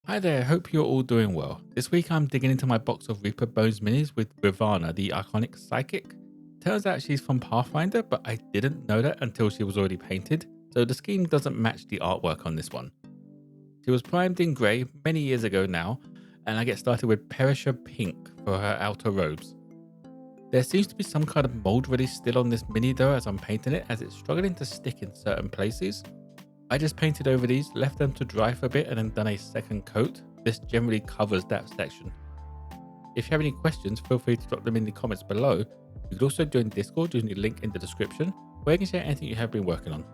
Hi there, hope you're all doing well. This week I'm digging into my box of Reaper Bones minis with Rivani, the iconic psychic. Turns out she's from Pathfinder, but I didn't know that until she was already painted, so the scheme doesn't match the artwork on this one. She was primed in grey many years ago now, and I get started with Perisher Pink for her outer robes. There seems to be some kind of mold release still on this mini though as I'm painting it, as it's struggling to stick in certain places. I just painted over these, left them to dry for a bit and then done a second coat. This generally covers that section. If you have any questions, feel free to drop them in the comments below. You could also join Discord using the link in the description, where you can share anything you have been working on.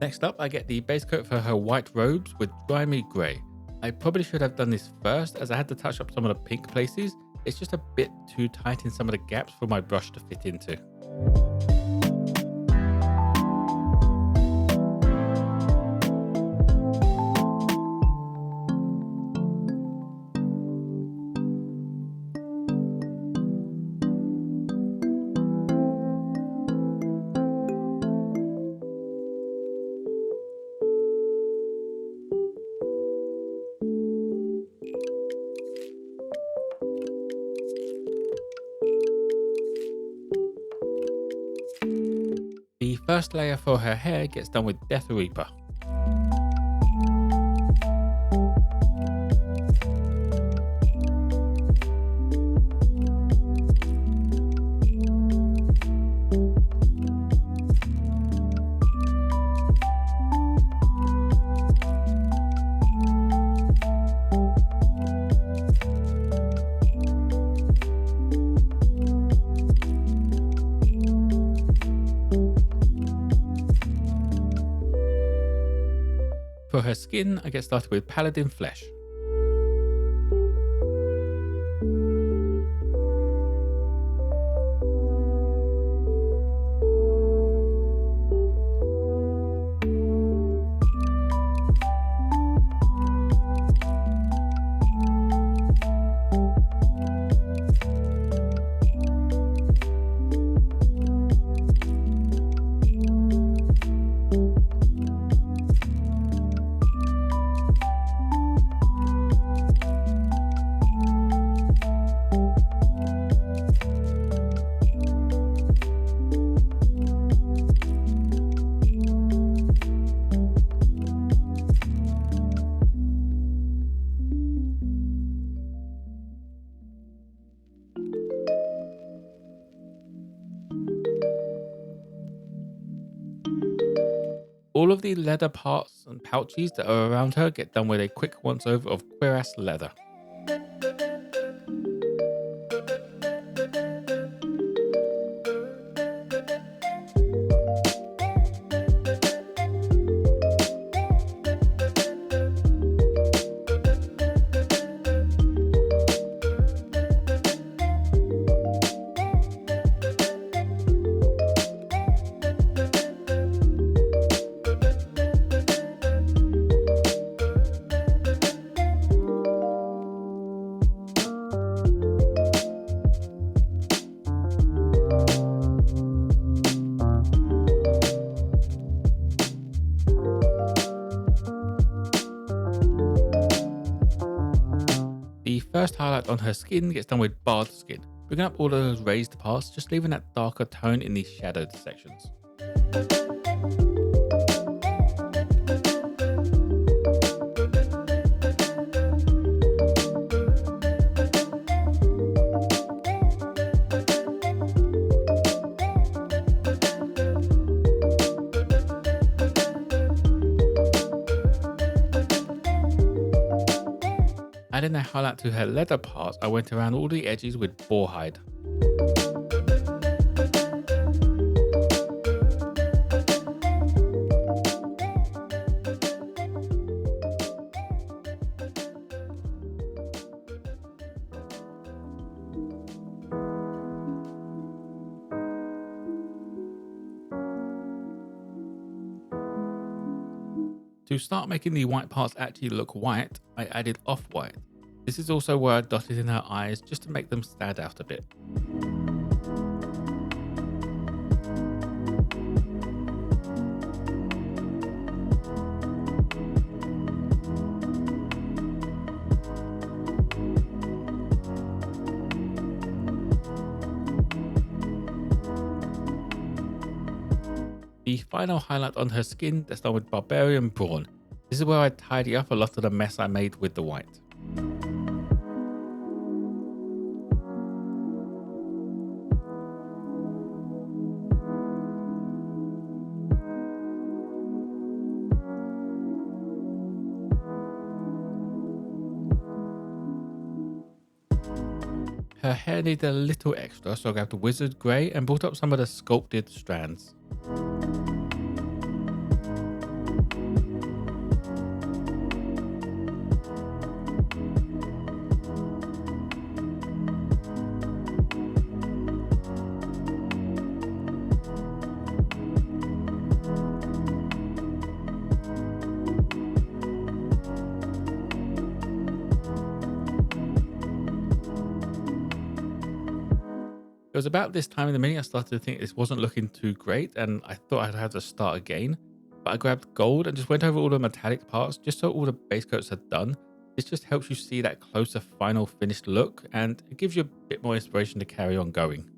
Next up, I get the base coat for her white robes with Grimy Grey. I probably should have done this first as I had to touch up some of the pink places. It's just a bit too tight in some of the gaps for my brush to fit into. The first layer for her hair gets done with Death Reaper. For her skin, I get started with Paladin Flesh. All of the leather parts and pouches that are around her get done with a quick once over of Cuirass leather. The first highlight on her skin gets done with Bard skin, bringing up all those raised parts, just leaving that darker tone in the shadowed sections. Adding a highlight to her leather parts, I went around all the edges with boar hide. To start making the white parts actually look white, I added Offwhite. This is also where I dotted in her eyes just to make them stand out a bit. The final highlight on her skin that's done with Barbarian Brawn. This is where I tidy up a lot of the mess I made with the white. Her hair needed a little extra, so I grabbed the Wizard Grey and brought up some of the sculpted strands. It was about this time in the mini I started to think this wasn't looking too great and I thought I'd have to start again. But I grabbed gold and just went over all the metallic parts just so all the base coats are done. This just helps you see that closer final finished look and it gives you a bit more inspiration to carry on going.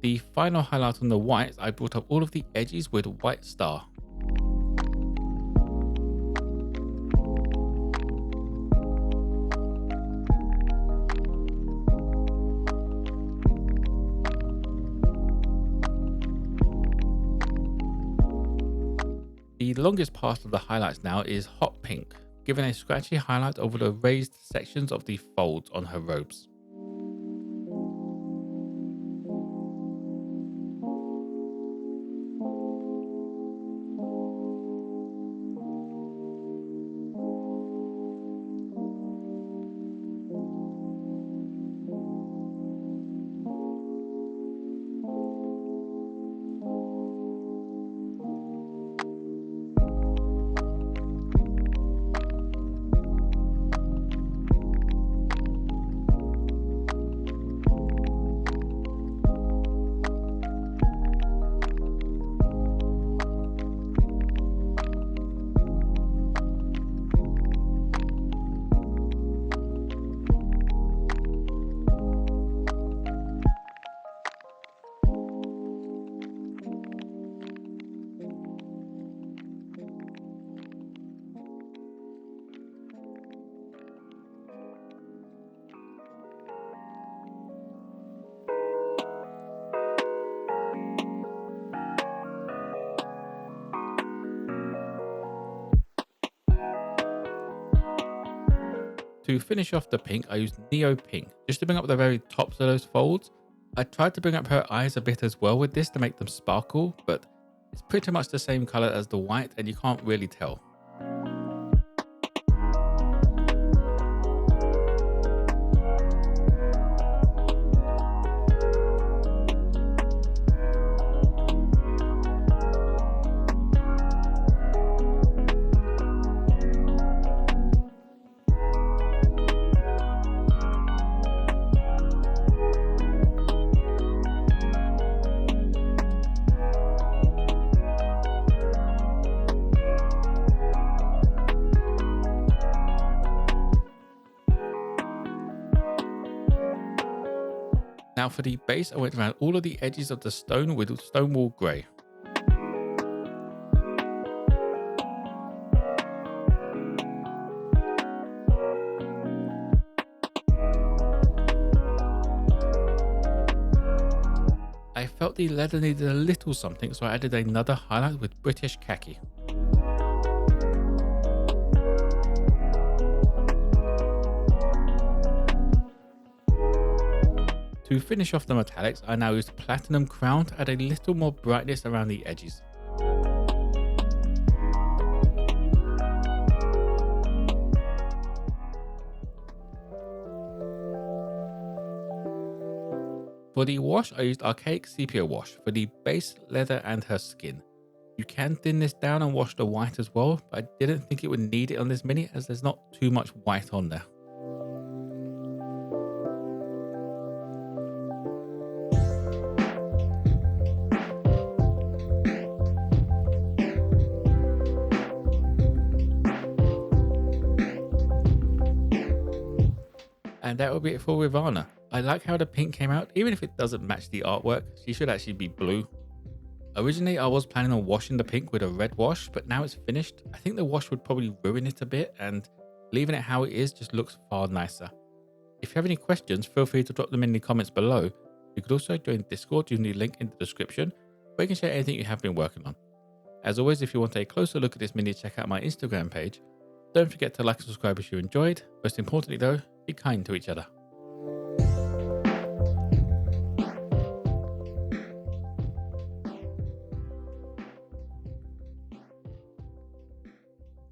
The final highlight on the white, I brought up all of the edges with white star. The longest part of the highlights now is hot pink, giving a scratchy highlight over the raised sections of the folds on her robes. To finish off the pink, I used Neo Pink, just to bring up the very tops of those folds. I tried to bring up her eyes a bit as well with this to make them sparkle, but it's pretty much the same color as the white and you can't really tell. Now for the base, I went around all of the edges of the stone with Stonewall Grey. I felt the leather needed a little something, so I added another highlight with British Khaki. To finish off the metallics, I now used Platinum Crown to add a little more brightness around the edges. For the wash, I used Archaic Sepia wash for the base leather and her skin. You can thin this down and wash the white as well, but I didn't think it would need it on this mini as there's not too much white on there. And that will be it for Rivani. I like how the pink came out, even if it doesn't match the artwork, she should actually be blue. Originally, I was planning on washing the pink with a red wash, but now it's finished. I think the wash would probably ruin it a bit, and leaving it how it is just looks far nicer. If you have any questions, feel free to drop them in the comments below. You could also join Discord using the link in the description, where you can share anything you have been working on. As always, if you want a closer look at this mini, check out my Instagram page. Don't forget to like and subscribe if you enjoyed. Most importantly though, be kind to each other.